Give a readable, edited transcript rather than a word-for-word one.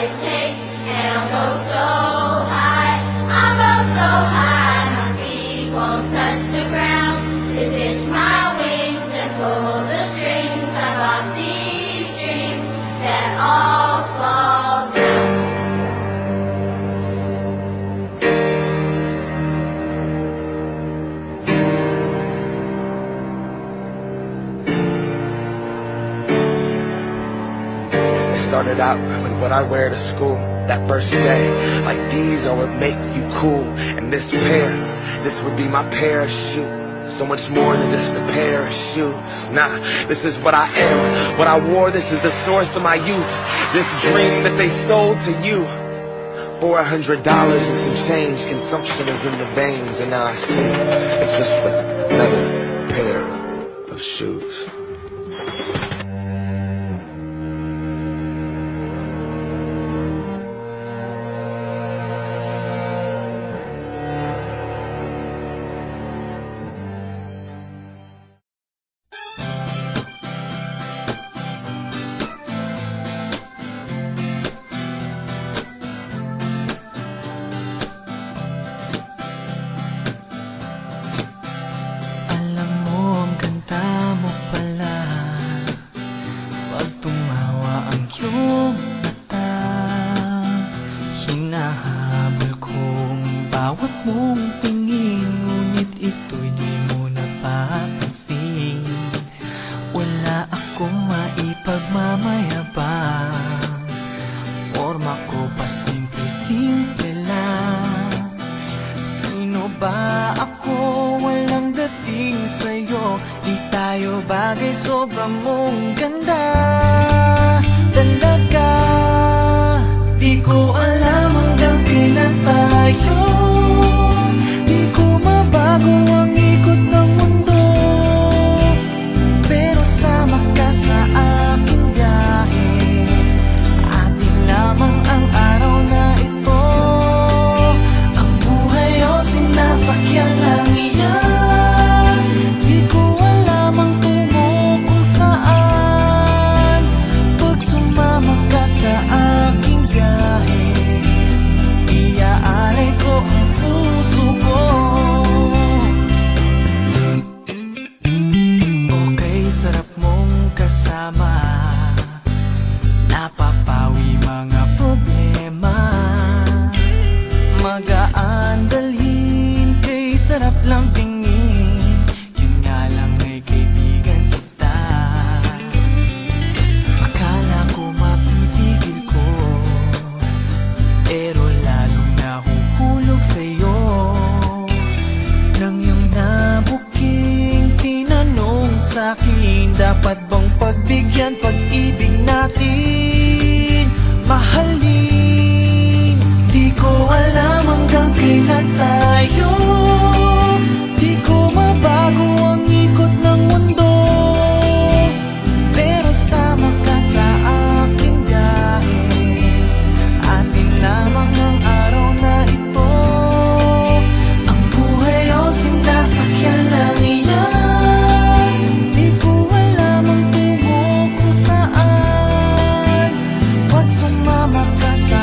it takes. And I'll go so high, I'll go so high, my feet won't touch the ground. Just hitch my wings and pull the strings. I bought these dreams that all fall down. Started out with what I wear to school that first day. Like these, I would make you cool. And this pair, this would be my parachute. So much more than just a pair of shoes. Nah, this is what I am. What I wore, this is the source of my youth. This dream that they sold to you. $400 and some change. Consumption is in the veins. And now I see it's just another pair of shoes. Bawat mong tingin, ngunit ito'y di mo napapansin. Wala akong maipagmamayabang, forma ko pa simple-simple lang. Sino ba ako? Walang dating sa'yo. Di tayo bagay, sobrang mong ganda. Talaga, di ko alam hanggang kailan tayo. Di ko mabago ang ikot ng mundo, pero sama ka sa aking biyahe. Atin lamang ang araw na ito. Ang buhay o sinasakyan lang iyan. Di ko alam ang tungo kung saan. Pag sumama ka sa aking biyahe, iaalay ko ang puso ko. Okay, sarap mong kasama. Napapawi mga problema. Magaan dalhin, kay sarap lang tingin. Yun nga lang ay kaibigan kita. Akala ko mapipigil ko, pero lalong nahuhulog sa'yo. Nang iyong nabuking tinanong sa'kin, dapat bang pagbigyan pag-ibig natin? Mahalin, di ko alam hanggang kailan tayo. Di ko mabago ang ikot ng mundo, pero sama ka sa aking biyahe. Atin lamang ang araw na ito. Ang buhay o sinasakyan lang iyan. Di ko alam ang tungo kung saan. Pag sumama ka sa